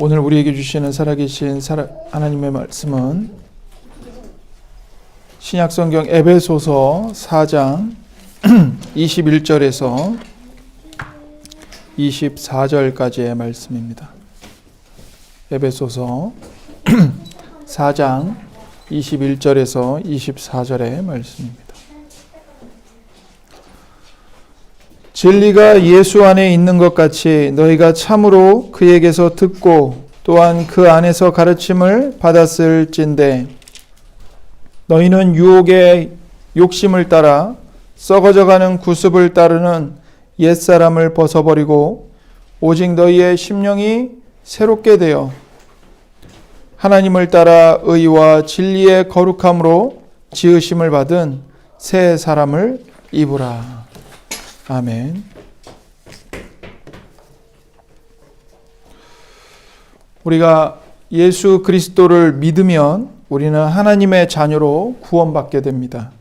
오늘 우리에게 주시는 살아계신 하나님의 말씀은 신약성경 에베소서 4장 21절에서 24절까지의 말씀입니다. 에베소서 4장 21절에서 24절의 말씀입니다. 진리가 예수 안에 있는 것 같이 너희가 참으로 그에게서 듣고 또한 그 안에서 가르침을 받았을진대 너희는 유혹의 욕심을 따라 썩어져가는 구습을 따르는 옛사람을 벗어버리고 오직 너희의 심령이 새롭게 되어 하나님을 따라 의와 진리의 거룩함으로 지으심을 받은 새 사람을 입으라. 아멘. 우리가 예수 그리스도를 믿으면 우리는 하나님의 자녀로 구원받게 됩니다.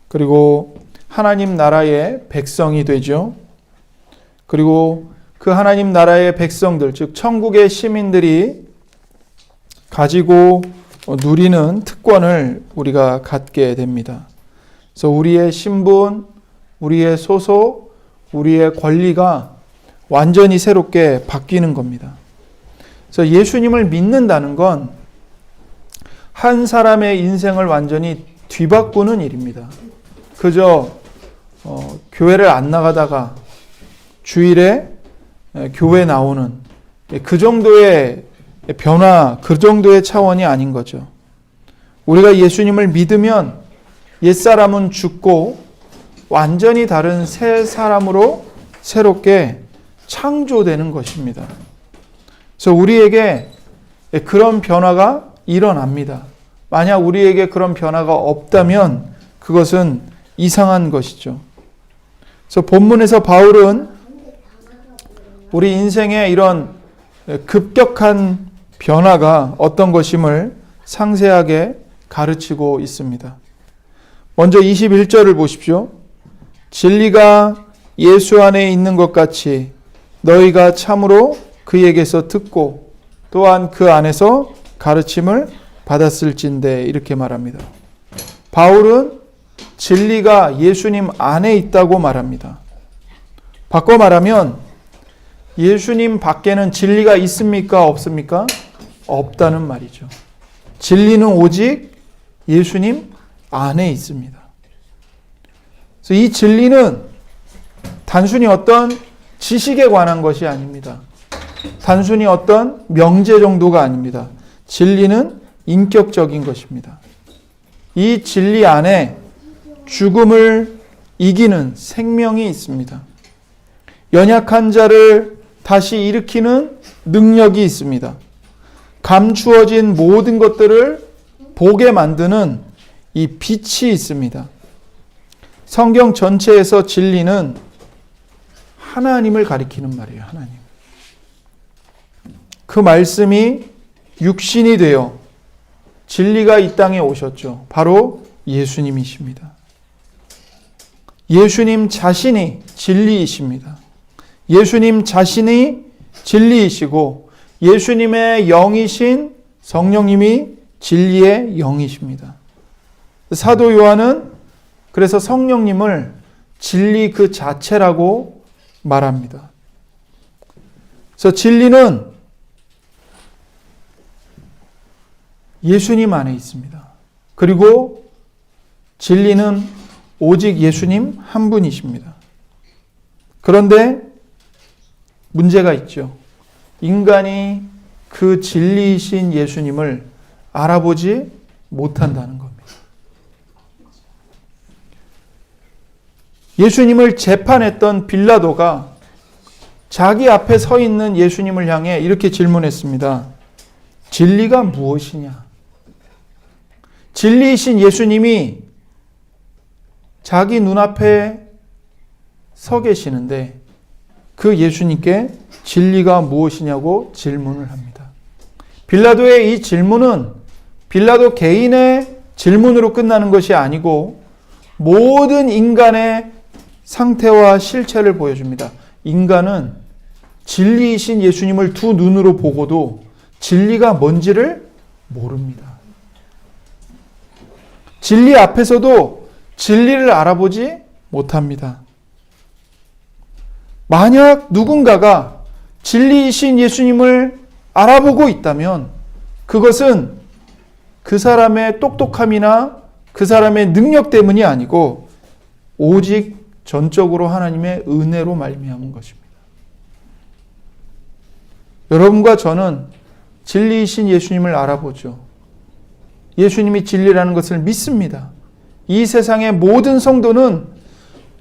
그리고 하나님 나라의 백성이 되죠. 그리고 그 하나님 나라의 백성들, 즉 천국의 시민들이 가지고 누리는 특권을 우리가 갖게 됩니다. 그래서 우리의 신분, 우리의 소속, 우리의 권리가 완전히 새롭게 바뀌는 겁니다. 그래서 예수님을 믿는다는 건 한 사람의 인생을 완전히 뒤바꾸는 일입니다. 그저 교회를 안 나가다가 주일에 교회 나오는 그 정도의 변화, 그 정도의 차원이 아닌 거죠. 우리가 예수님을 믿으면 옛사람은 죽고 완전히 다른 새 사람으로 새롭게 창조되는 것입니다. 그래서 우리에게 그런 변화가 일어납니다. 만약 우리에게 그런 변화가 없다면 그것은 이상한 것이죠. 그래서 본문에서 바울은 우리 인생의 이런 급격한 변화가 어떤 것임을 상세하게 가르치고 있습니다. 먼저 21절을 보십시오. 진리가 예수 안에 있는 것 같이 너희가 참으로 그에게서 듣고 또한 그 안에서 가르침을 받았을진대 이렇게 말합니다. 바울은 진리가 예수님 안에 있다고 말합니다. 바꿔 말하면 예수님 밖에는 진리가 있습니까? 없습니까? 없다는 말이죠. 진리는 오직 예수님 안에 있습니다. 그래서 이 진리는 단순히 어떤 지식에 관한 것이 아닙니다. 단순히 어떤 명제 정도가 아닙니다. 진리는 인격적인 것입니다. 이 진리 안에 죽음을 이기는 생명이 있습니다. 연약한 자를 다시 일으키는 능력이 있습니다. 감추어진 모든 것들을 보게 만드는 이 빛이 있습니다. 성경 전체에서 진리는 하나님을 가리키는 말이에요. 하나님. 그 말씀이 육신이 되어 진리가 이 땅에 오셨죠. 바로 예수님이십니다. 예수님 자신이 진리이십니다. 예수님 자신이 진리이시고 예수님의 영이신 성령님이 진리의 영이십니다. 사도 요한은 그래서 성령님을 진리 그 자체라고 말합니다. 그래서 진리는 예수님 안에 있습니다. 그리고 진리는 오직 예수님 한 분이십니다. 그런데 문제가 있죠. 인간이 그 진리이신 예수님을 알아보지 못한다는 겁니다. 예수님을 재판했던 빌라도가 자기 앞에 서 있는 예수님을 향해 이렇게 질문했습니다. 진리가 무엇이냐? 진리이신 예수님이 자기 눈앞에 서 계시는데 그 예수님께 진리가 무엇이냐고 질문을 합니다. 빌라도의 이 질문은 빌라도 개인의 질문으로 끝나는 것이 아니고 모든 인간의 상태와 실체를 보여줍니다. 인간은 진리이신 예수님을 두 눈으로 보고도 진리가 뭔지를 모릅니다. 진리 앞에서도 진리를 알아보지 못합니다. 만약 누군가가 진리이신 예수님을 알아보고 있다면 그것은 그 사람의 똑똑함이나 그 사람의 능력 때문이 아니고 오직 전적으로 하나님의 은혜로 말미암은 것입니다. 여러분과 저는 진리이신 예수님을 알아보죠. 예수님이 진리라는 것을 믿습니다. 이 세상의 모든 성도는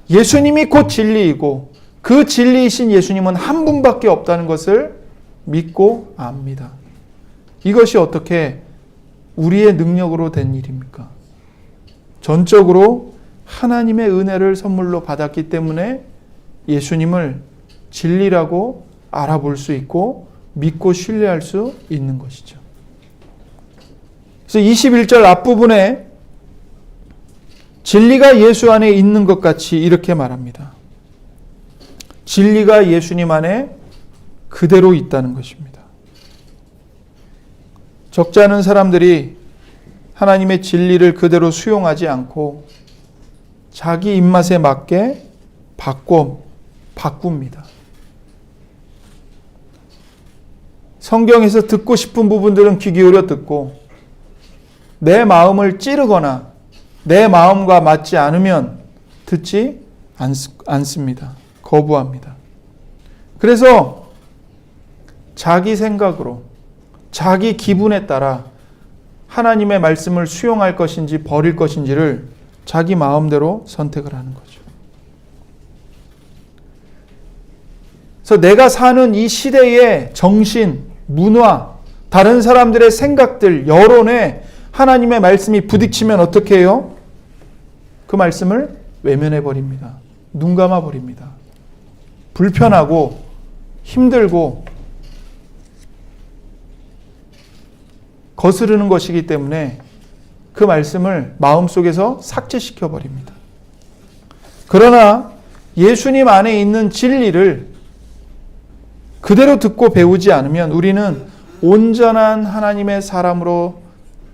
예수님이 곧 진리이고 그 진리이신 예수님은 한 분밖에 없다는 것을 믿고 압니다. 이것이 어떻게 우리의 능력으로 된 일입니까? 전적으로 하나님의 은혜를 선물로 받았기 때문에 예수님을 진리라고 알아볼 수 있고 믿고 신뢰할 수 있는 것이죠. 그래서 21절 앞부분에 진리가 예수 안에 있는 것 같이 이렇게 말합니다. 진리가 예수님 안에 그대로 있다는 것입니다. 적지 않은 사람들이 하나님의 진리를 그대로 수용하지 않고 자기 입맛에 맞게 바꿉니다. 성경에서 듣고 싶은 부분들은 귀 기울여 듣고 내 마음을 찌르거나 내 마음과 맞지 않으면 듣지 않습니다. 거부합니다. 그래서 자기 생각으로 자기 기분에 따라 하나님의 말씀을 수용할 것인지 버릴 것인지를 자기 마음대로 선택을 하는 거죠. 그래서 내가 사는 이 시대의 정신, 문화, 다른 사람들의 생각들, 여론에 하나님의 말씀이 부딪히면 어떻게 해요? 그 말씀을 외면해 버립니다. 눈 감아 버립니다. 불편하고 힘들고 거스르는 것이기 때문에 그 말씀을 마음속에서 삭제시켜 버립니다. 그러나 예수님 안에 있는 진리를 그대로 듣고 배우지 않으면 우리는 온전한 하나님의 사람으로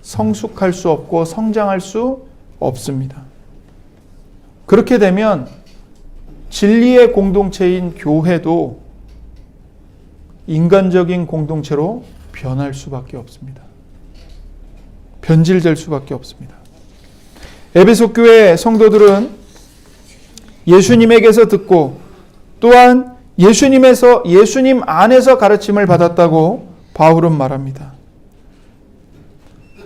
성숙할 수 없고 성장할 수 없습니다. 그렇게 되면 진리의 공동체인 교회도 인간적인 공동체로 변할 수밖에 없습니다. 변질될 수밖에 없습니다. 에베소 교회 성도들은 예수님에게서 듣고 또한 예수님 안에서 가르침을 받았다고 바울은 말합니다.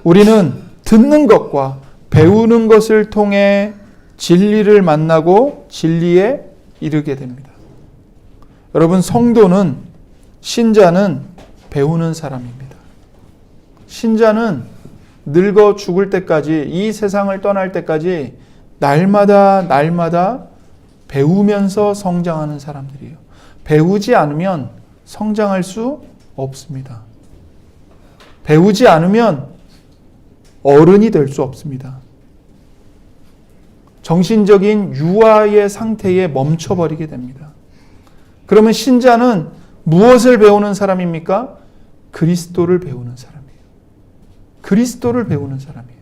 우리는 듣는 것과 배우는 것을 통해 진리를 만나고 진리에 이르게 됩니다. 여러분, 성도는, 신자는 배우는 사람입니다. 신자는 늙어 죽을 때까지, 이 세상을 떠날 때까지 날마다 배우면서 성장하는 사람들이에요. 배우지 않으면 성장할 수 없습니다. 배우지 않으면 어른이 될 수 없습니다. 정신적인 유아의 상태에 멈춰버리게 됩니다. 그러면 신자는 무엇을 배우는 사람입니까? 그리스도를 배우는 사람이에요. 그리스도를 배우는 사람이에요.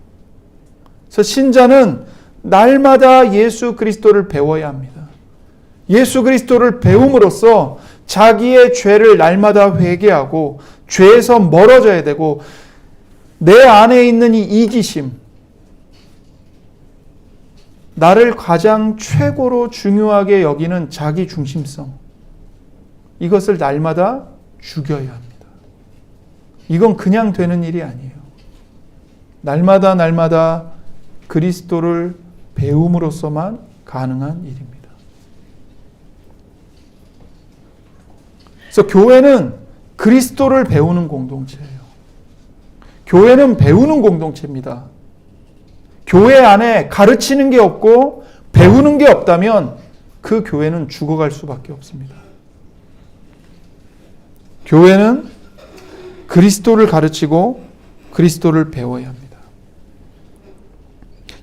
그래서 신자는 날마다 예수 그리스도를 배워야 합니다. 예수 그리스도를 배움으로써 자기의 죄를 날마다 회개하고 죄에서 멀어져야 되고 내 안에 있는 이 이기심, 나를 가장 최고로 중요하게 여기는 자기 중심성, 이것을 날마다 죽여야 합니다. 이건 그냥 되는 일이 아니에요. 날마다 그리스도를 배움으로써만 가능한 일입니다. 그래서 교회는 그리스도를 배우는 공동체예요. 교회는 배우는 공동체입니다. 교회 안에 가르치는 게 없고 배우는 게 없다면 그 교회는 죽어갈 수밖에 없습니다. 교회는 그리스도를 가르치고 그리스도를 배워야 합니다.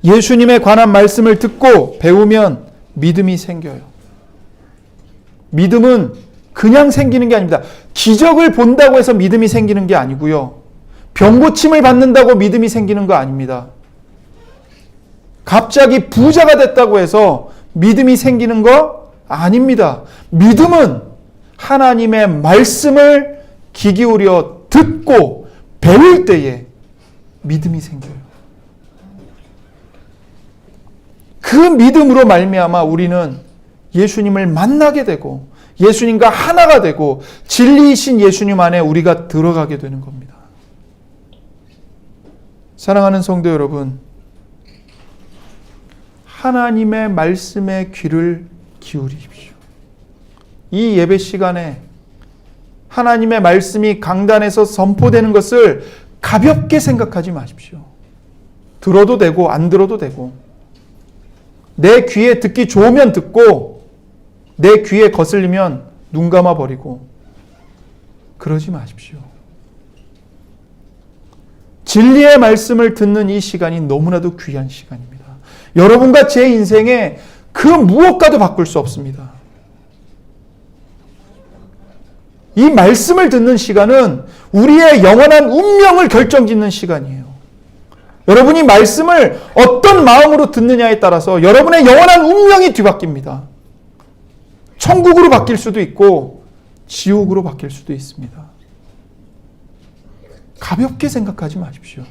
예수님에 관한 말씀을 듣고 배우면 믿음이 생겨요. 믿음은 그냥 생기는 게 아닙니다. 기적을 본다고 해서 믿음이 생기는 게 아니고요. 병고침을 받는다고 믿음이 생기는 거 아닙니다. 갑자기 부자가 됐다고 해서 믿음이 생기는 거 아닙니다. 믿음은 하나님의 말씀을 귀 기울여 듣고 배울 때에 믿음이 생겨요. 그 믿음으로 말미암아 우리는 예수님을 만나게 되고 예수님과 하나가 되고 진리이신 예수님 안에 우리가 들어가게 되는 겁니다. 사랑하는 성도 여러분, 하나님의 말씀에 귀를 기울이십시오. 이 예배 시간에 하나님의 말씀이 강단에서 선포되는 것을 가볍게 생각하지 마십시오. 들어도 되고 안 들어도 되고, 내 귀에 듣기 좋으면 듣고 내 귀에 거슬리면 눈 감아 버리고 그러지 마십시오. 진리의 말씀을 듣는 이 시간이 너무나도 귀한 시간입니다. 여러분과 제 인생에 그 무엇과도 바꿀 수 없습니다. 이 말씀을 듣는 시간은 우리의 영원한 운명을 결정짓는 시간이에요. 여러분이 말씀을 어떤 마음으로 듣느냐에 따라서 여러분의 영원한 운명이 뒤바뀝니다. 천국으로 바뀔 수도 있고 지옥으로 바뀔 수도 있습니다. 가볍게 생각하지 마십시오.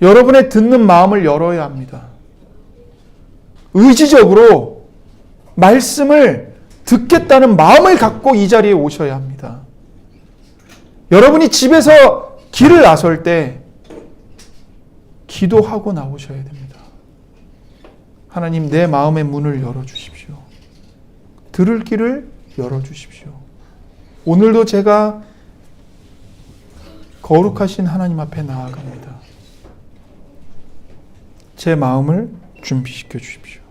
여러분의 듣는 마음을 열어야 합니다. 의지적으로 말씀을 듣겠다는 마음을 갖고 이 자리에 오셔야 합니다. 여러분이 집에서 길을 나설 때 기도하고 나오셔야 됩니다. 하나님, 내 마음의 문을 열어주십시오. 들을 길을 열어주십시오. 오늘도 제가 거룩하신 하나님 앞에 나아갑니다. 제 마음을 준비시켜 주십시오.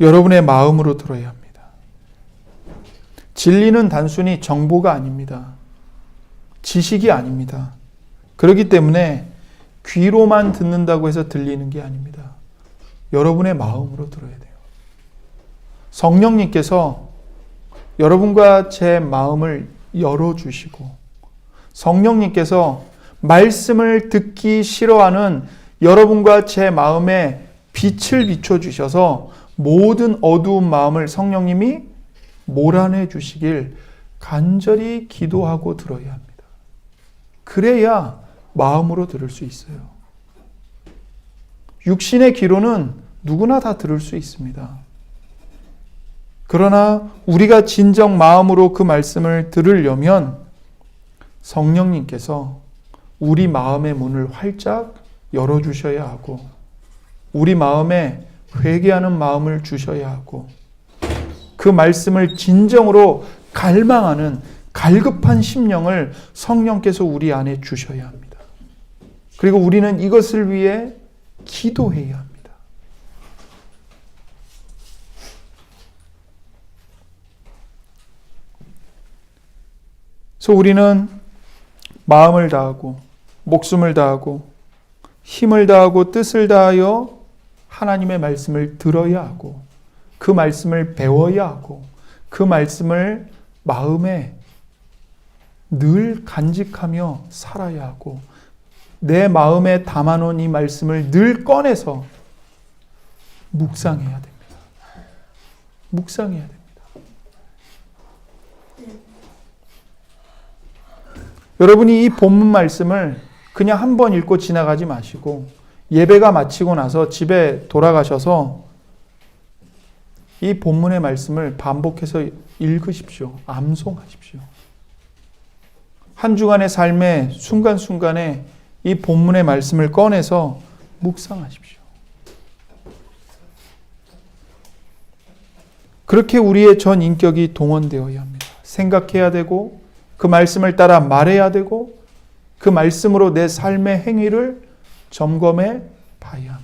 여러분의 마음으로 들어야 합니다. 진리는 단순히 정보가 아닙니다. 지식이 아닙니다. 그렇기 때문에 귀로만 듣는다고 해서 들리는 게 아닙니다. 여러분의 마음으로 들어야 돼요. 성령님께서 여러분과 제 마음을 열어주시고 성령님께서 말씀을 듣기 싫어하는 여러분과 제 마음에 빛을 비춰주셔서 모든 어두운 마음을 성령님이 몰아내 주시길 간절히 기도하고 들어야 합니다. 그래야 마음으로 들을 수 있어요. 육신의 귀로는 누구나 다 들을 수 있습니다. 그러나 우리가 진정 마음으로 그 말씀을 들으려면 성령님께서 우리 마음의 문을 활짝 열어주셔야 하고 우리 마음에 회개하는 마음을 주셔야 하고 그 말씀을 진정으로 갈망하는 갈급한 심령을 성령께서 우리 안에 주셔야 합니다. 그리고 우리는 이것을 위해 기도해야 합니다. 그래서 우리는 마음을 다하고 목숨을 다하고 힘을 다하고 뜻을 다하여 하나님의 말씀을 들어야 하고 그 말씀을 배워야 하고 그 말씀을 마음에 늘 간직하며 살아야 하고 내 마음에 담아놓은 이 말씀을 늘 꺼내서 묵상해야 됩니다. 묵상해야 됩니다. 여러분이 이 본문 말씀을 그냥 한 번 읽고 지나가지 마시고 예배가 마치고 나서 집에 돌아가셔서 이 본문의 말씀을 반복해서 읽으십시오. 암송하십시오. 한 주간의 삶의 순간순간에 이 본문의 말씀을 꺼내서 묵상하십시오. 그렇게 우리의 전 인격이 동원되어야 합니다. 생각해야 되고 그 말씀을 따라 말해야 되고 그 말씀으로 내 삶의 행위를 점검해 봐야 합니다.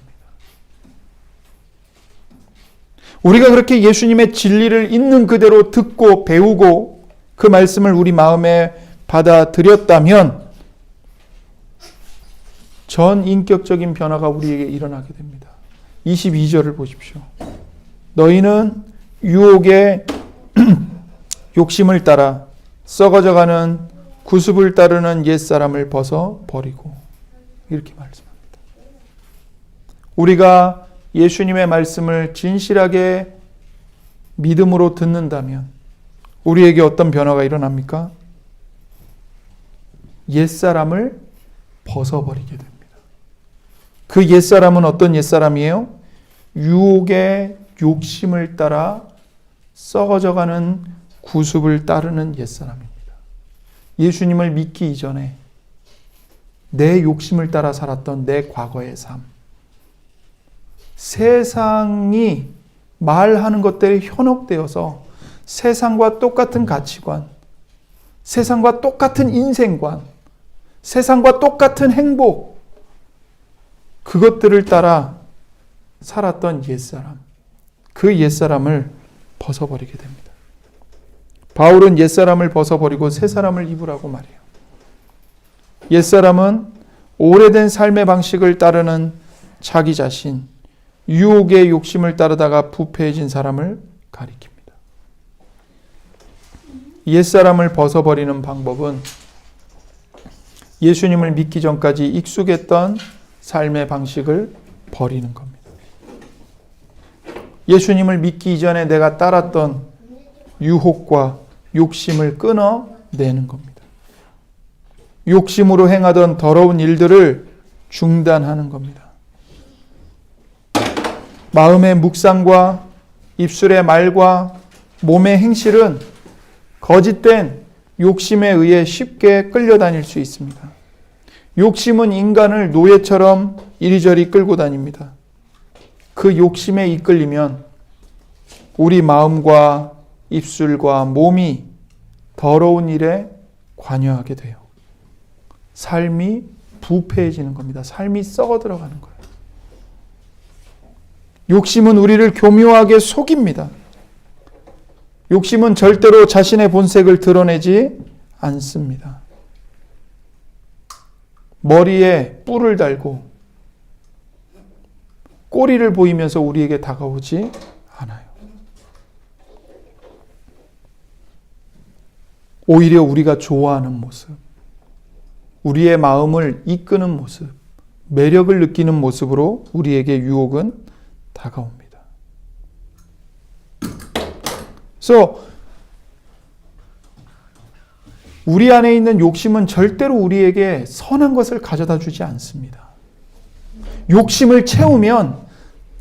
우리가 그렇게 예수님의 진리를 있는 그대로 듣고 배우고 그 말씀을 우리 마음에 받아들였다면 전 인격적인 변화가 우리에게 일어나게 됩니다. 22절을 보십시오. 너희는 유혹의 욕심을 따라 썩어져가는 구습을 따르는 옛사람을 벗어버리고, 이렇게 말씀합니다. 우리가 예수님의 말씀을 진실하게 믿음으로 듣는다면 우리에게 어떤 변화가 일어납니까? 옛사람을 벗어버리게 됩니다. 그 옛사람은 어떤 옛사람이에요? 유혹의 욕심을 따라 썩어져가는 구습을 따르는 옛사람입니다. 예수님을 믿기 이전에 내 욕심을 따라 살았던 내 과거의 삶, 세상이 말하는 것들에 현혹되어서 세상과 똑같은 가치관, 세상과 똑같은 인생관, 세상과 똑같은 행복, 그것들을 따라 살았던 옛사람, 그 옛사람을 벗어버리게 됩니다. 바울은 옛사람을 벗어버리고 새사람을 입으라고 말해요. 옛사람은 오래된 삶의 방식을 따르는 자기 자신, 유혹의 욕심을 따르다가 부패해진 사람을 가리킵니다. 옛사람을 벗어버리는 방법은 예수님을 믿기 전까지 익숙했던 삶의 방식을 버리는 겁니다. 예수님을 믿기 이전에 내가 따랐던 유혹과 욕심을 끊어내는 겁니다. 욕심으로 행하던 더러운 일들을 중단하는 겁니다. 마음의 묵상과 입술의 말과 몸의 행실은 거짓된 욕심에 의해 쉽게 끌려다닐 수 있습니다. 욕심은 인간을 노예처럼 이리저리 끌고 다닙니다. 그 욕심에 이끌리면 우리 마음과 입술과 몸이 더러운 일에 관여하게 돼요. 삶이 부패해지는 겁니다. 삶이 썩어 들어가는 거예요. 욕심은 우리를 교묘하게 속입니다. 욕심은 절대로 자신의 본색을 드러내지 않습니다. 머리에 뿔을 달고 꼬리를 보이면서 우리에게 다가오지 않아요. 오히려 우리가 좋아하는 모습, 우리의 마음을 이끄는 모습, 매력을 느끼는 모습으로 우리에게 유혹은 다가옵니다. 그래서 우리 안에 있는 욕심은 절대로 우리에게 선한 것을 가져다 주지 않습니다. 욕심을 채우면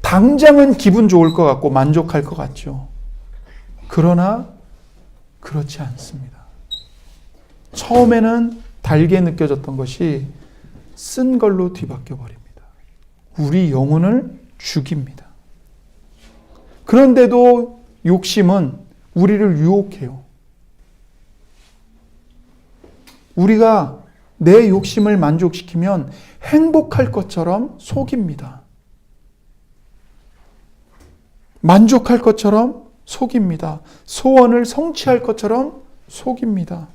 당장은 기분 좋을 것 같고 만족할 것 같죠. 그러나 그렇지 않습니다. 처음에는 달게 느껴졌던 것이 쓴 걸로 뒤바뀌어 버립니다. 우리 영혼을 죽입니다. 그런데도 욕심은 우리를 유혹해요. 우리가 내 욕심을 만족시키면 행복할 것처럼 속입니다. 만족할 것처럼 속입니다. 소원을 성취할 것처럼 속입니다.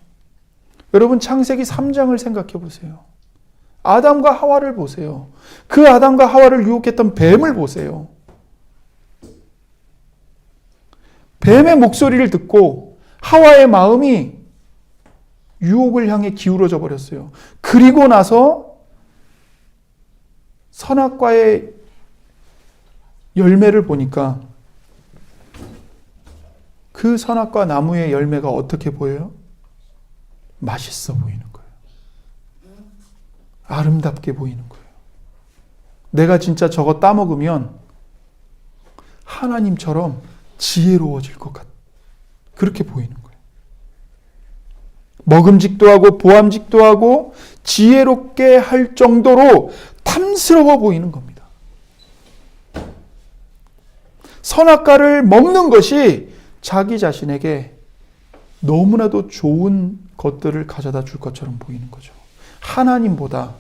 여러분, 창세기 3장을 생각해 보세요. 아담과 하와를 보세요. 그 아담과 하와를 유혹했던 뱀을 보세요. 뱀의 목소리를 듣고 하와의 마음이 유혹을 향해 기울어져 버렸어요. 그리고 나서 선악과의 열매를 보니까 그 선악과 나무의 열매가 어떻게 보여요? 맛있어 보이는 거예요. 아름답게 보이는 거예요. 내가 진짜 저거 따먹으면 하나님처럼 지혜로워질 것 같아. 그렇게 보이는 거예요. 먹음직도 하고 보암직도 하고 지혜롭게 할 정도로 탐스러워 보이는 겁니다. 선악과를 먹는 것이 자기 자신에게 너무나도 좋은 것들을 가져다 줄 것처럼 보이는 거죠. 하나님보다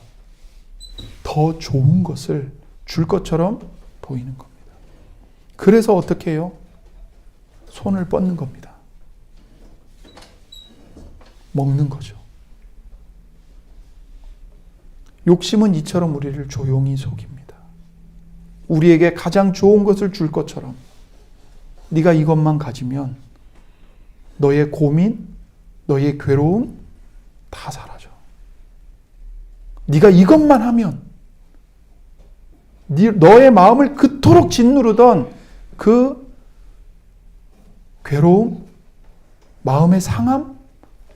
더 좋은 것을 줄 것처럼 보이는 겁니다. 그래서 어떻게 해요? 손을 뻗는 겁니다. 먹는 거죠. 욕심은 이처럼 우리를 조용히 속입니다. 우리에게 가장 좋은 것을 줄 것처럼 네가 이것만 가지면 너의 고민, 너의 괴로움 다 사라져. 네가 이것만 하면 너의 마음을 그토록 짓누르던 그 괴로움, 마음의 상함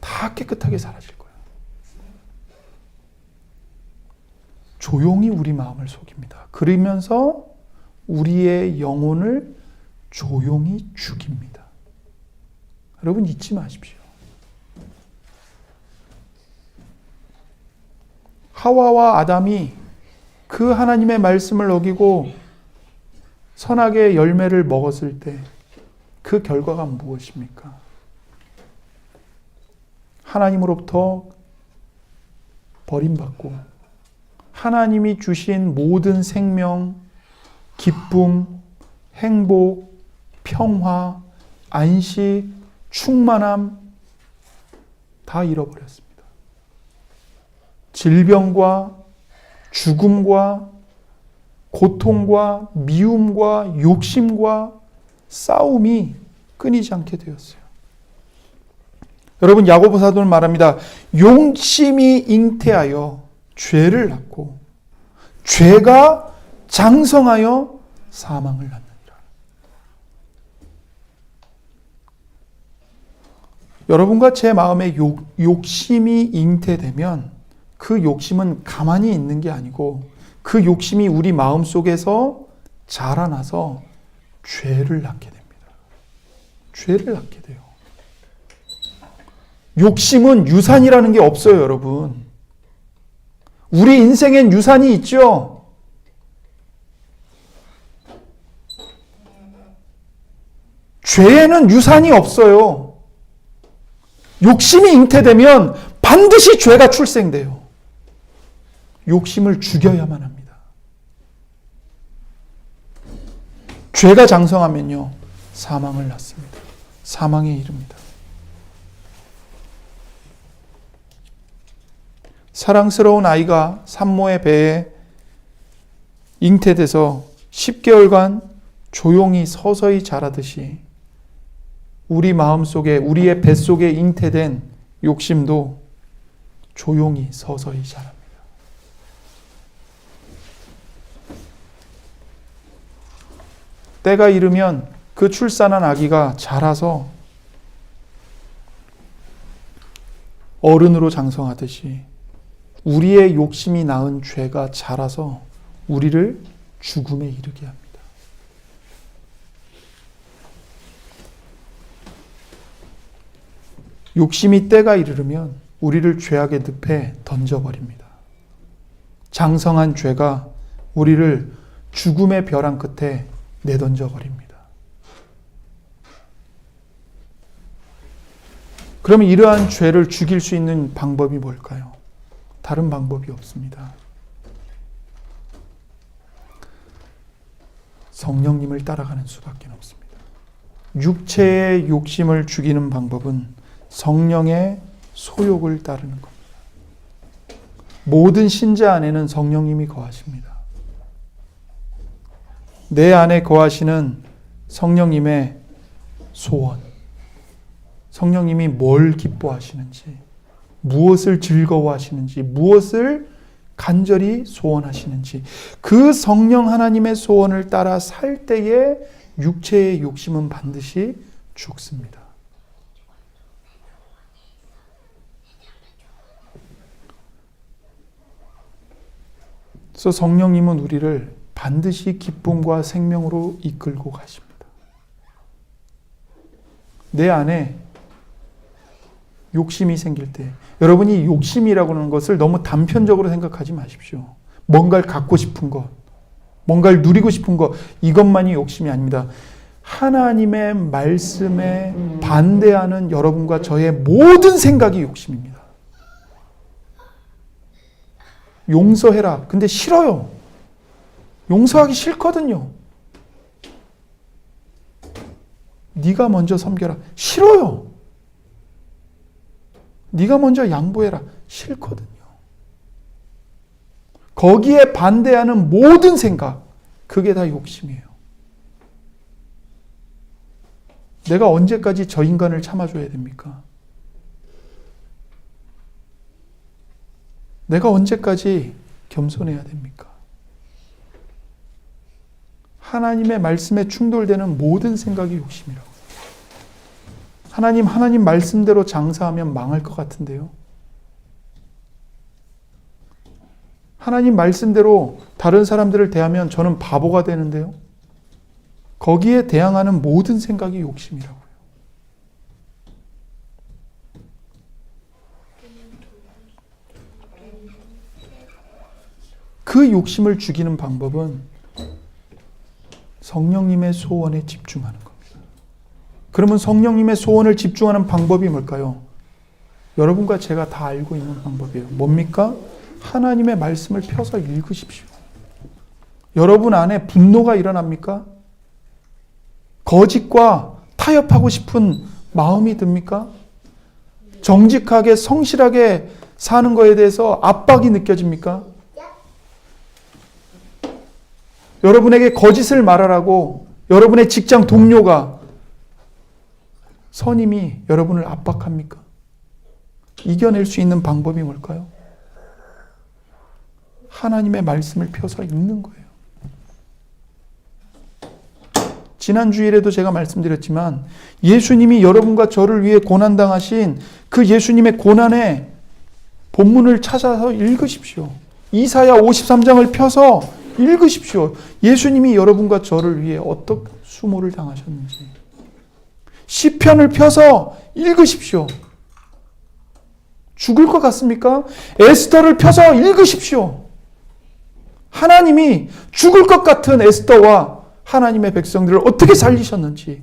다 깨끗하게 사라질 거야. 조용히 우리 마음을 속입니다. 그러면서 우리의 영혼을 조용히 죽입니다. 여러분 잊지 마십시오. 하와와 아담이 그 하나님의 말씀을 어기고 선악의 열매를 먹었을 때 그 결과가 무엇입니까? 하나님으로부터 버림받고 하나님이 주신 모든 생명, 기쁨, 행복, 평화, 안식, 충만함 다 잃어버렸습니다. 질병과 죽음과 고통과 미움과 욕심과 싸움이 끊이지 않게 되었어요. 여러분, 야고보 사도는 말합니다. 용심이 잉태하여 죄를 낳고 죄가 장성하여 사망을 낳느니라. 여러분과 제 마음에 욕심이 잉태되면 그 욕심은 가만히 있는 게 아니고 그 욕심이 우리 마음속에서 자라나서 죄를 낳게 됩니다. 죄를 낳게 돼요. 욕심은 유산이라는 게 없어요, 여러분. 우리 인생엔 유산이 있죠. 죄에는 유산이 없어요. 욕심이 잉태되면 반드시 죄가 출생돼요. 욕심을 죽여야만 합니다. 죄가 장성하면요, 사망을 낳습니다. 사망에 이릅니다. 사랑스러운 아이가 산모의 배에 잉태돼서 10개월간 조용히 서서히 자라듯이 우리 마음속에, 우리의 뱃속에 잉태된 욕심도 조용히 서서히 자랍니다. 때가 이르면 그 출산한 아기가 자라서 어른으로 장성하듯이 우리의 욕심이 낳은 죄가 자라서 우리를 죽음에 이르게 합니다. 욕심이 때가 이르면 우리를 죄악의 늪에 던져버립니다. 장성한 죄가 우리를 죽음의 벼랑 끝에 내던져버립니다. 그러면 이러한 죄를 죽일 수 있는 방법이 뭘까요? 다른 방법이 없습니다. 성령님을 따라가는 수밖에 없습니다. 육체의 욕심을 죽이는 방법은 성령의 소욕을 따르는 겁니다. 모든 신자 안에는 성령님이 거하십니다. 내 안에 거하시는 성령님의 소원, 성령님이 뭘 기뻐하시는지, 무엇을 즐거워하시는지, 무엇을 간절히 소원하시는지, 그 성령 하나님의 소원을 따라 살 때에 육체의 욕심은 반드시 죽습니다. 그래서 성령님은 우리를 반드시 기쁨과 생명으로 이끌고 가십니다. 내 안에 욕심이 생길 때, 여러분이 욕심이라고 하는 것을 너무 단편적으로 생각하지 마십시오. 뭔가를 갖고 싶은 것, 뭔가를 누리고 싶은 것, 이것만이 욕심이 아닙니다. 하나님의 말씀에 반대하는 여러분과 저의 모든 생각이 욕심입니다. 용서해라. 근데 싫어요. 용서하기 싫거든요. 네가 먼저 섬겨라. 싫어요. 네가 먼저 양보해라. 싫거든요. 거기에 반대하는 모든 생각, 그게 다 욕심이에요. 내가 언제까지 저 인간을 참아줘야 됩니까? 내가 언제까지 겸손해야 됩니까? 하나님의 말씀에 충돌되는 모든 생각이 욕심이라고. 하나님 말씀대로 장사하면 망할 것 같은데요. 하나님 말씀대로 다른 사람들을 대하면 저는 바보가 되는데요. 거기에 대항하는 모든 생각이 욕심이라고요. 그 욕심을 죽이는 방법은 성령님의 소원에 집중하는 겁니다. 그러면 성령님의 소원을 집중하는 방법이 뭘까요? 여러분과 제가 다 알고 있는 방법이에요. 뭡니까? 하나님의 말씀을 펴서 읽으십시오. 여러분 안에 분노가 일어납니까? 거짓과 타협하고 싶은 마음이 듭니까? 정직하게 성실하게 사는 거에 대해서 압박이 느껴집니까? 여러분에게 거짓을 말하라고 여러분의 직장 동료가 선임이 여러분을 압박합니까? 이겨낼 수 있는 방법이 뭘까요? 하나님의 말씀을 펴서 읽는 거예요. 지난 주일에도 제가 말씀드렸지만 예수님이 여러분과 저를 위해 고난당하신 그 예수님의 고난의 본문을 찾아서 읽으십시오. 이사야 53장을 펴서 읽으십시오. 예수님이 여러분과 저를 위해 어떤 수모를 당하셨는지. 시편을 펴서 읽으십시오. 죽을 것 같습니까? 에스더를 펴서 읽으십시오. 하나님이 죽을 것 같은 에스더와 하나님의 백성들을 어떻게 살리셨는지,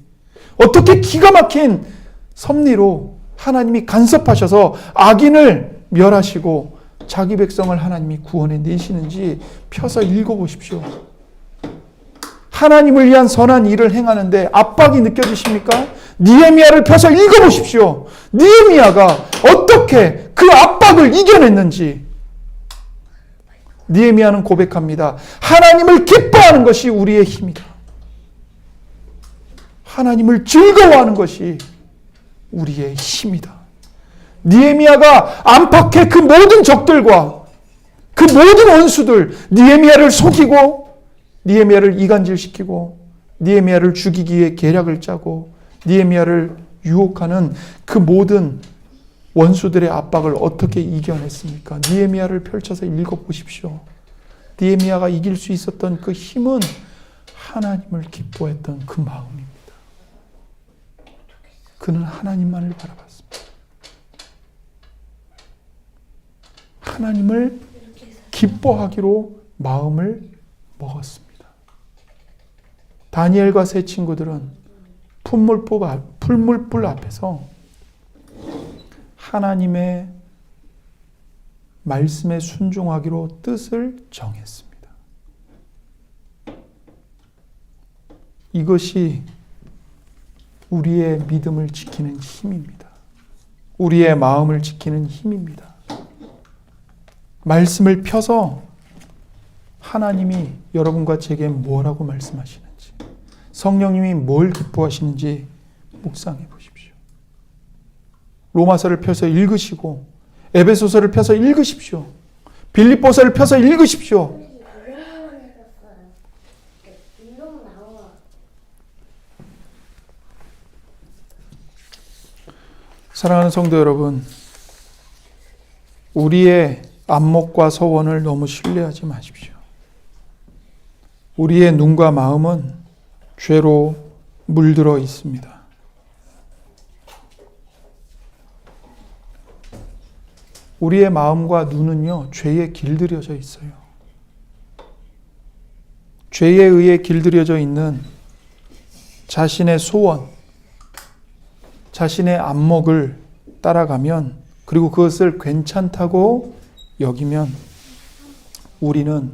어떻게 기가 막힌 섭리로 하나님이 간섭하셔서 악인을 멸하시고 자기 백성을 하나님이 구원해 내시는지 펴서 읽어보십시오. 하나님을 위한 선한 일을 행하는데 압박이 느껴지십니까? 느헤미야를 펴서 읽어보십시오. 느헤미야가 어떻게 그 압박을 이겨냈는지. 느헤미야는 고백합니다. 하나님을 기뻐하는 것이 우리의 힘이다. 하나님을 즐거워하는 것이 우리의 힘이다. 느헤미야가 안팎의 그 모든 적들과 그 모든 원수들, 느헤미야를 속이고 느헤미야를 이간질시키고 느헤미야를 죽이기 위해 계략을 짜고 느헤미야를 유혹하는 그 모든 원수들의 압박을 어떻게 이겨냈습니까? 느헤미야를 펼쳐서 읽어보십시오. 느헤미야가 이길 수 있었던 그 힘은 하나님을 기뻐했던 그 마음입니다. 그는 하나님만을 바라봤습니다. 하나님을 기뻐하기로 마음을 먹었습니다. 다니엘과 세 친구들은 풀물불 앞에서 하나님의 말씀에 순종하기로 뜻을 정했습니다. 이것이 우리의 믿음을 지키는 힘입니다. 우리의 마음을 지키는 힘입니다. 말씀을 펴서 하나님이 여러분과 제게 뭐라고 말씀하시는지, 성령님이 뭘 기뻐하시는지 묵상해 보십시오. 로마서를 펴서 읽으시고 에베소서를 펴서 읽으십시오. 빌립보서를 펴서 읽으십시오. 사랑하는 성도 여러분, 우리의 안목과 서원을 너무 신뢰하지 마십시오. 우리의 눈과 마음은 죄로 물들어 있습니다. 우리의 마음과 눈은요, 죄에 길들여져 있어요. 죄에 의해 길들여져 있는 자신의 소원, 자신의 안목을 따라가면, 그리고 그것을 괜찮다고 여기면 우리는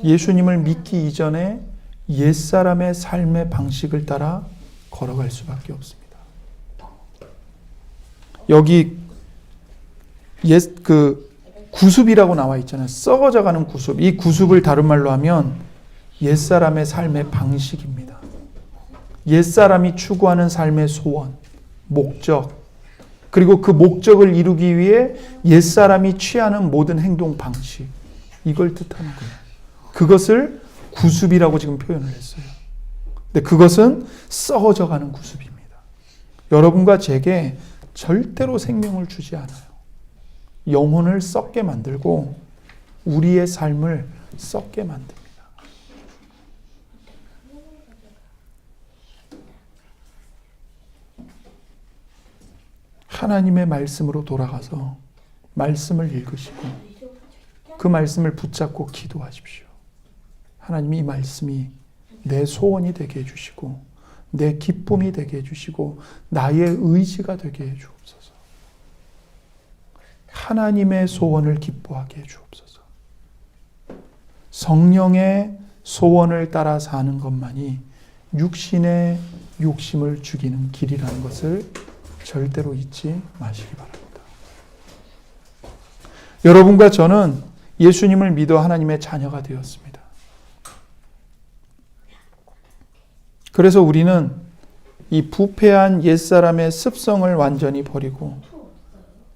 예수님을 믿기 이전에 옛사람의 삶의 방식을 따라 걸어갈 수밖에 없습니다. 여기 구습이라고 나와 있잖아요. 썩어져가는 구습. 이 구습을 다른 말로 하면 옛사람의 삶의 방식입니다. 옛사람이 추구하는 삶의 소원, 목적, 그리고 그 목적을 이루기 위해 옛사람이 취하는 모든 행동 방식, 이걸 뜻하는 거예요. 그것을 구습이라고 지금 표현을 했어요. 근데 그것은 썩어져가는 구습입니다. 여러분과 제게 절대로 생명을 주지 않아요. 영혼을 썩게 만들고 우리의 삶을 썩게 만듭니다. 하나님의 말씀으로 돌아가서 말씀을 읽으시고 그 말씀을 붙잡고 기도하십시오. 하나님이 이 말씀이 내 소원이 되게 해주시고 내 기쁨이 되게 해주시고 나의 의지가 되게 해주옵소서. 하나님의 소원을 기뻐하게 해주옵소서. 성령의 소원을 따라 사는 것만이 육신의 욕심을 죽이는 길이라는 것을 절대로 잊지 마시기 바랍니다. 여러분과 저는 예수님을 믿어 하나님의 자녀가 되었습니다. 그래서 우리는 이 부패한 옛사람의 습성을 완전히 버리고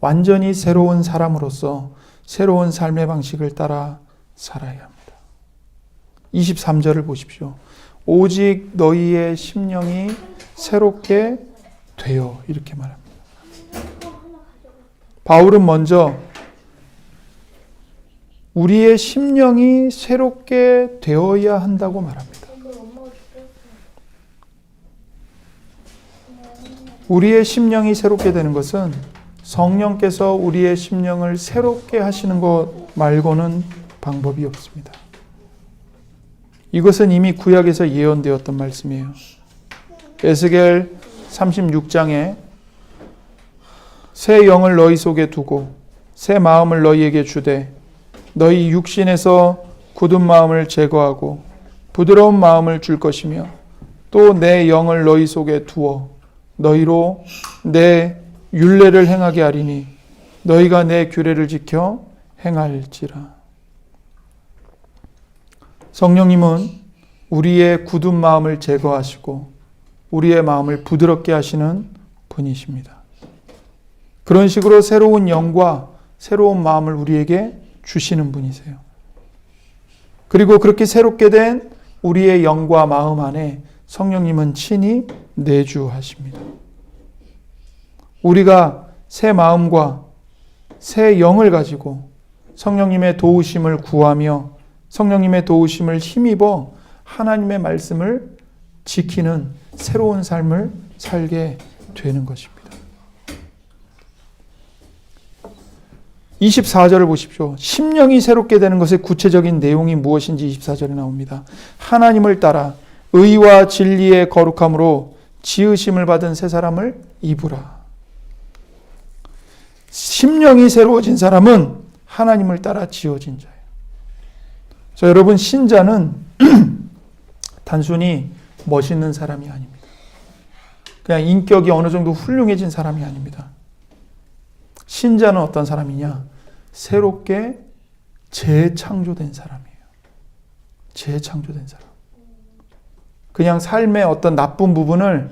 완전히 새로운 사람으로서 새로운 삶의 방식을 따라 살아야 합니다. 23절을 보십시오. 오직 너희의 심령이 새롭게 되어, 이렇게 말합니다. 바울은 먼저 우리의 심령이 새롭게 되어야 한다고 말합니다. 우리의 심령이 새롭게 되는 것은 성령께서 우리의 심령을 새롭게 하시는 것 말고는 방법이 없습니다. 이것은 이미 구약에서 예언되었던 말씀이에요. 에스겔 36장에 새 영을 너희 속에 두고 새 마음을 너희에게 주되 너희 육신에서 굳은 마음을 제거하고 부드러운 마음을 줄 것이며 또 내 영을 너희 속에 두어 너희로 내 율례를 행하게 하리니 너희가 내 규례를 지켜 행할지라. 성령님은 우리의 굳은 마음을 제거하시고 우리의 마음을 부드럽게 하시는 분이십니다. 그런 식으로 새로운 영과 새로운 마음을 우리에게 주시는 분이세요. 그리고 그렇게 새롭게 된 우리의 영과 마음 안에 성령님은 친히 내주하십니다. 우리가 새 마음과 새 영을 가지고 성령님의 도우심을 구하며 성령님의 도우심을 힘입어 하나님의 말씀을 지키는 새로운 삶을 살게 되는 것입니다. 24절을 보십시오. 심령이 새롭게 되는 것의 구체적인 내용이 무엇인지 24절에 나옵니다. 하나님을 따라 의와 진리의 거룩함으로 지으심을 받은 새 사람을 입으라. 심령이 새로워진 사람은 하나님을 따라 지어진 자예요. 그래서 여러분, 신자는 단순히 멋있는 사람이 아닙니다. 그냥 인격이 어느 정도 훌륭해진 사람이 아닙니다. 신자는 어떤 사람이냐? 새롭게 재창조된 사람이에요. 재창조된 사람. 그냥 삶의 어떤 나쁜 부분을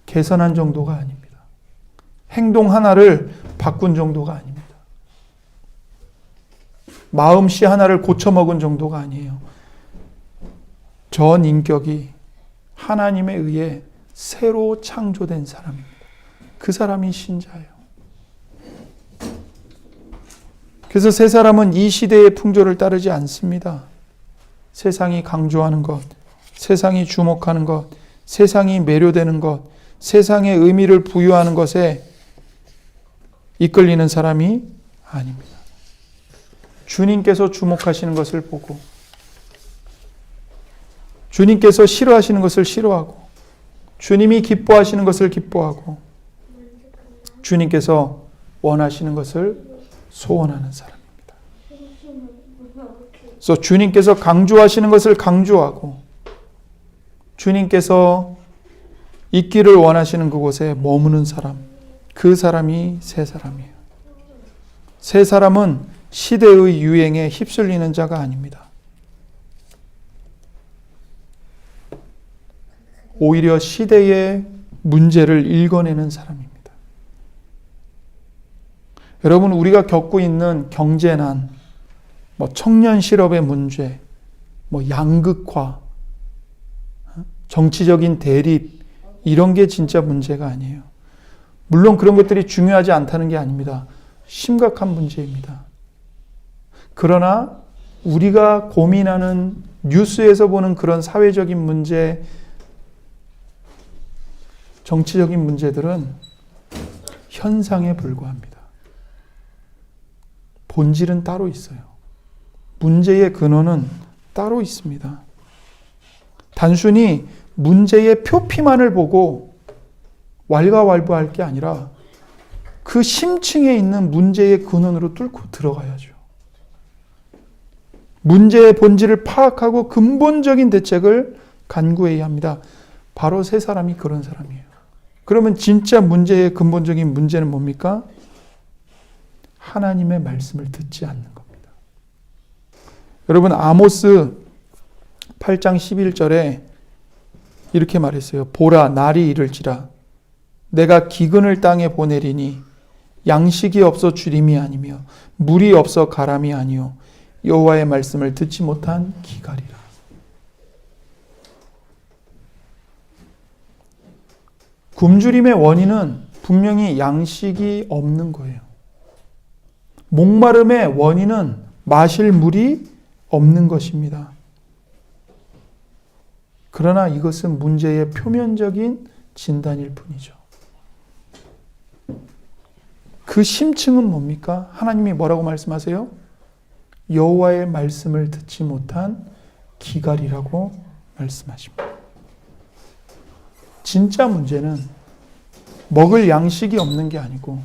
개선한 정도가 아닙니다. 행동 하나를 바꾼 정도가 아닙니다. 마음씨 하나를 고쳐먹은 정도가 아니에요. 전 인격이 하나님에 의해 새로 창조된 사람입니다. 그 사람이 신자예요. 그래서 새 사람은 이 시대의 풍조를 따르지 않습니다. 세상이 강조하는 것, 세상이 주목하는 것, 세상이 매료되는 것, 세상의 의미를 부여하는 것에 이끌리는 사람이 아닙니다. 주님께서 주목하시는 것을 보고 주님께서 싫어하시는 것을 싫어하고 주님이 기뻐하시는 것을 기뻐하고 주님께서 원하시는 것을 소원하는 사람입니다. 그래서 주님께서 강조하시는 것을 강조하고 주님께서 있기를 원하시는 그곳에 머무는 사람, 그 사람이 새 사람이에요. 새 사람은 시대의 유행에 휩쓸리는 자가 아닙니다. 오히려 시대의 문제를 읽어내는 사람입니다. 여러분, 우리가 겪고 있는 경제난, 청년 실업의 문제, 양극화, 정치적인 대립, 이런 게 진짜 문제가 아니에요. 물론 그런 것들이 중요하지 않다는 게 아닙니다. 심각한 문제입니다. 그러나 우리가 고민하는 뉴스에서 보는 그런 사회적인 문제, 정치적인 문제들은 현상에 불과합니다. 본질은 따로 있어요. 문제의 근원은 따로 있습니다. 단순히 문제의 표피만을 보고 왈가왈부할 게 아니라 그 심층에 있는 문제의 근원으로 뚫고 들어가야죠. 문제의 본질을 파악하고 근본적인 대책을 간구해야 합니다. 바로 세 사람이 그런 사람이에요. 그러면 진짜 문제의 근본적인 문제는 뭡니까? 하나님의 말씀을 듣지 않는 겁니다. 여러분, 아모스 8장 11절에 이렇게 말했어요. 보라, 날이 이를지라 내가 기근을 땅에 보내리니 양식이 없어 주림이 아니며 물이 없어 가람이 아니요 여호와의 말씀을 듣지 못한 기갈이라. 굶주림의 원인은 분명히 양식이 없는 거예요. 목마름의 원인은 마실 물이 없는 것입니다. 그러나 이것은 문제의 표면적인 진단일 뿐이죠. 그 심층은 뭡니까? 하나님이 뭐라고 말씀하세요? 여호와의 말씀을 듣지 못한 기갈이라고 말씀하십니다. 진짜 문제는 먹을 양식이 없는 게 아니고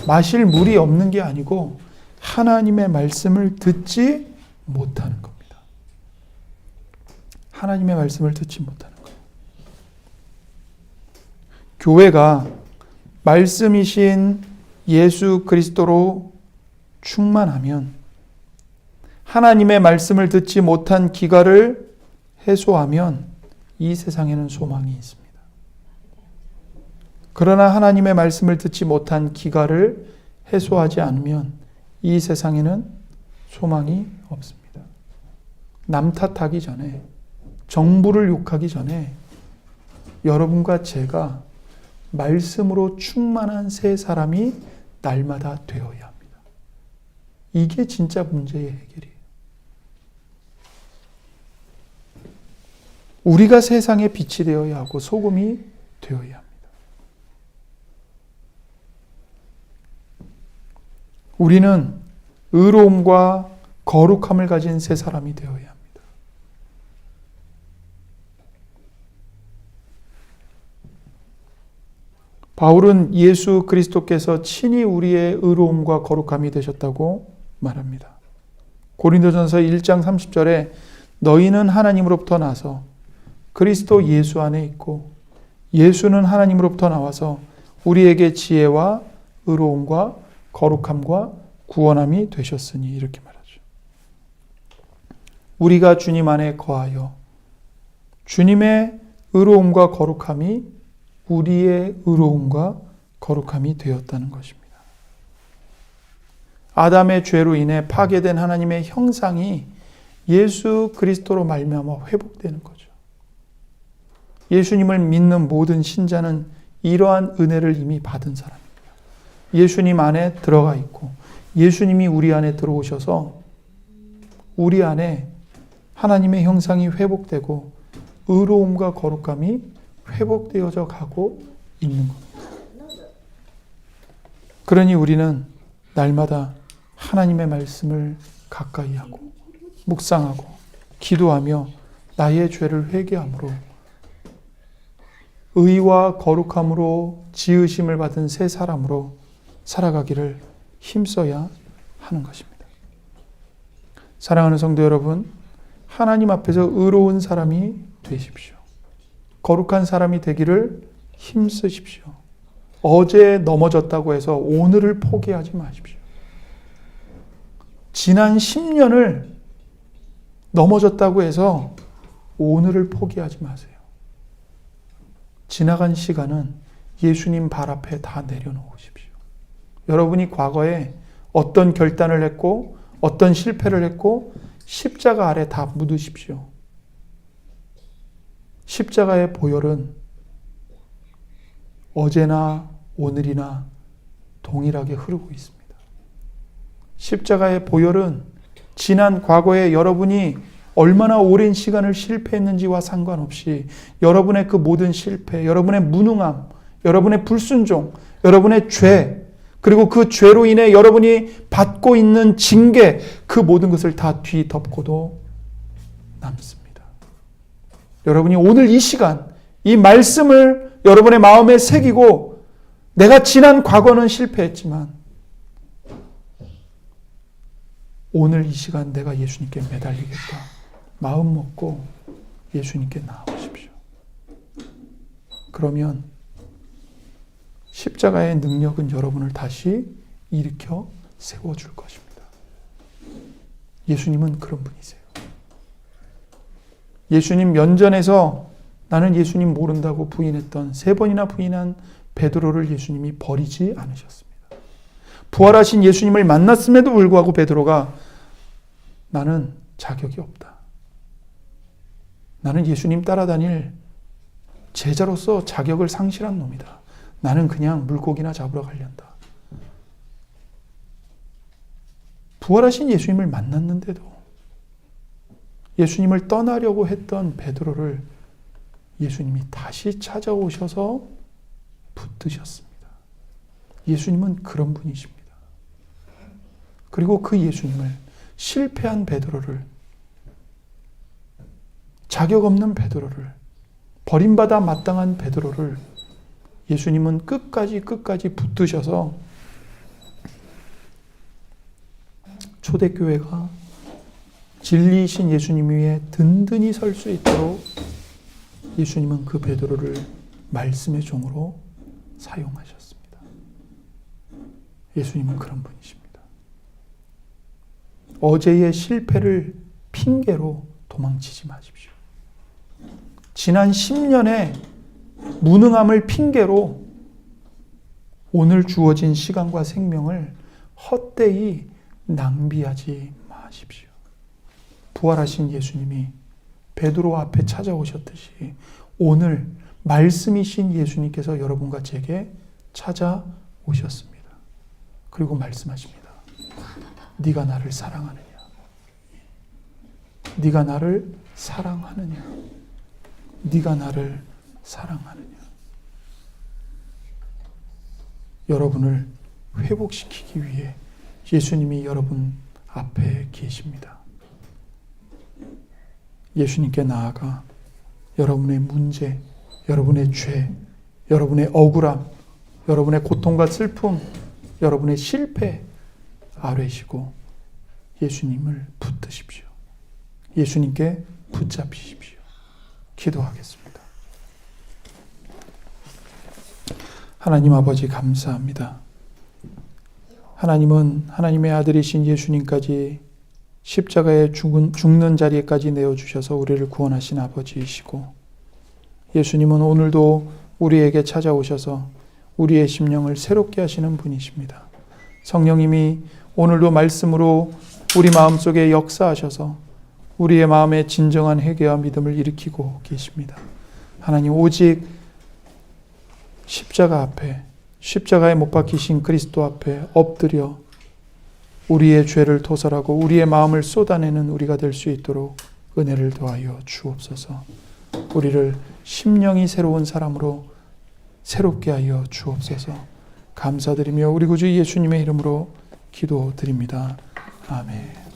마실 물이 없는 게 아니고 하나님의 말씀을 듣지 못하는 겁니다. 하나님의 말씀을 듣지 못하는 거예요. 교회가 말씀이신 예수 그리스도로 충만하면 하나님의 말씀을 듣지 못한 기갈을 해소하면 이 세상에는 소망이 있습니다. 그러나 하나님의 말씀을 듣지 못한 기갈을 해소하지 않으면 이 세상에는 소망이 없습니다. 남 탓하기 전에, 정부를 욕하기 전에 여러분과 제가 말씀으로 충만한 새 사람이 날마다 되어야 합니다. 이게 진짜 문제의 해결이에요. 우리가 세상에 빛이 되어야 하고 소금이 되어야 합니다. 우리는 의로움과 거룩함을 가진 새 사람이 되어야 합니다. 바울은 예수 그리스도께서 친히 우리의 의로움과 거룩함이 되셨다고 말합니다. 고린도전서 1장 30절에 너희는 하나님으로부터 나서 그리스도 예수 안에 있고 예수는 하나님으로부터 나와서 우리에게 지혜와 의로움과 거룩함과 구원함이 되셨으니 이렇게 말하죠. 우리가 주님 안에 거하여 주님의 의로움과 거룩함이 우리의 의로움과 거룩함이 되었다는 것입니다. 아담의 죄로 인해 파괴된 하나님의 형상이 예수 그리스도로 말미암아 회복되는 거죠. 예수님을 믿는 모든 신자는 이러한 은혜를 이미 받은 사람입니다. 예수님 안에 들어가 있고 예수님이 우리 안에 들어오셔서 우리 안에 하나님의 형상이 회복되고 의로움과 거룩함이 회복되어져 가고 있는 겁니다. 그러니 우리는 날마다 하나님의 말씀을 가까이 하고 묵상하고 기도하며 나의 죄를 회개함으로 의와 거룩함으로 지으심을 받은 새 사람으로 살아가기를 힘써야 하는 것입니다. 사랑하는 성도 여러분, 하나님 앞에서 의로운 사람이 되십시오. 거룩한 사람이 되기를 힘쓰십시오. 어제 넘어졌다고 해서 오늘을 포기하지 마십시오. 지난 10년을 넘어졌다고 해서 오늘을 포기하지 마세요. 지나간 시간은 예수님 발 앞에 다 내려놓으십시오. 여러분이 과거에 어떤 결단을 했고 어떤 실패를 했고 십자가 아래 다 묻으십시오. 십자가의 보혈은 어제나 오늘이나 동일하게 흐르고 있습니다. 십자가의 보혈은 지난 과거에 여러분이 얼마나 오랜 시간을 실패했는지와 상관없이 여러분의 그 모든 실패, 여러분의 무능함, 여러분의 불순종, 여러분의 죄, 그리고 그 죄로 인해 여러분이 받고 있는 징계, 그 모든 것을 다 뒤덮고도 남습니다. 여러분이 오늘 이 시간, 이 말씀을 여러분의 마음에 새기고 내가 지난 과거는 실패했지만 오늘 이 시간 내가 예수님께 매달리겠다. 마음 먹고 예수님께 나아오십시오. 그러면 십자가의 능력은 여러분을 다시 일으켜 세워줄 것입니다. 예수님은 그런 분이세요. 예수님 면전에서 나는 예수님 모른다고 부인했던 3번이나 부인한 베드로를 예수님이 버리지 않으셨습니다. 부활하신 예수님을 만났음에도 불구하고 베드로가 나는 자격이 없다. 나는 예수님 따라다닐 제자로서 자격을 상실한 놈이다. 나는 그냥 물고기나 잡으러 가련다. 부활하신 예수님을 만났는데도 예수님을 떠나려고 했던 베드로를 예수님이 다시 찾아오셔서 붙드셨습니다. 예수님은 그런 분이십니다. 그리고 그 예수님을 실패한 베드로를, 자격 없는 베드로를, 버림받아 마땅한 베드로를 예수님은 끝까지 붙드셔서 초대교회가 진리이신 예수님 위에 든든히 설 수 있도록 예수님은 그 베드로를 말씀의 종으로 사용하셨습니다. 예수님은 그런 분이십니다. 어제의 실패를 핑계로 도망치지 마십시오. 지난 10년의 무능함을 핑계로 오늘 주어진 시간과 생명을 헛되이 낭비하지 마십시오. 부활하신 예수님이 베드로 앞에 찾아오셨듯이 오늘 말씀이신 예수님께서 여러분과 제게 찾아오셨습니다. 그리고 말씀하십니다. 네가 나를 사랑하느냐? 네가 나를 사랑하느냐? 네가 나를 사랑하느냐? 여러분을 회복시키기 위해 예수님이 여러분 앞에 계십니다. 예수님께 나아가 여러분의 문제, 여러분의 죄, 여러분의 억울함, 여러분의 고통과 슬픔, 여러분의 실패 아뢰시고 예수님을 붙드십시오. 예수님께 붙잡히십시오. 기도하겠습니다. 하나님 아버지 감사합니다. 하나님은 하나님의 아들이신 예수님까지 십자가에 죽는 자리에까지 내어주셔서 우리를 구원하신 아버지이시고, 예수님은 오늘도 우리에게 찾아오셔서 우리의 심령을 새롭게 하시는 분이십니다. 성령님이 오늘도 말씀으로 우리 마음속에 역사하셔서 우리의 마음에 진정한 회개와 믿음을 일으키고 계십니다. 하나님, 오직 십자가 앞에, 십자가에 못 박히신 그리스도 앞에 엎드려 우리의 죄를 토설하고 우리의 마음을 쏟아내는 우리가 될 수 있도록 은혜를 더하여 주옵소서. 우리를 심령이 새로운 사람으로 새롭게 하여 주옵소서. 감사드리며 우리 구주 예수님의 이름으로 기도드립니다. 아멘.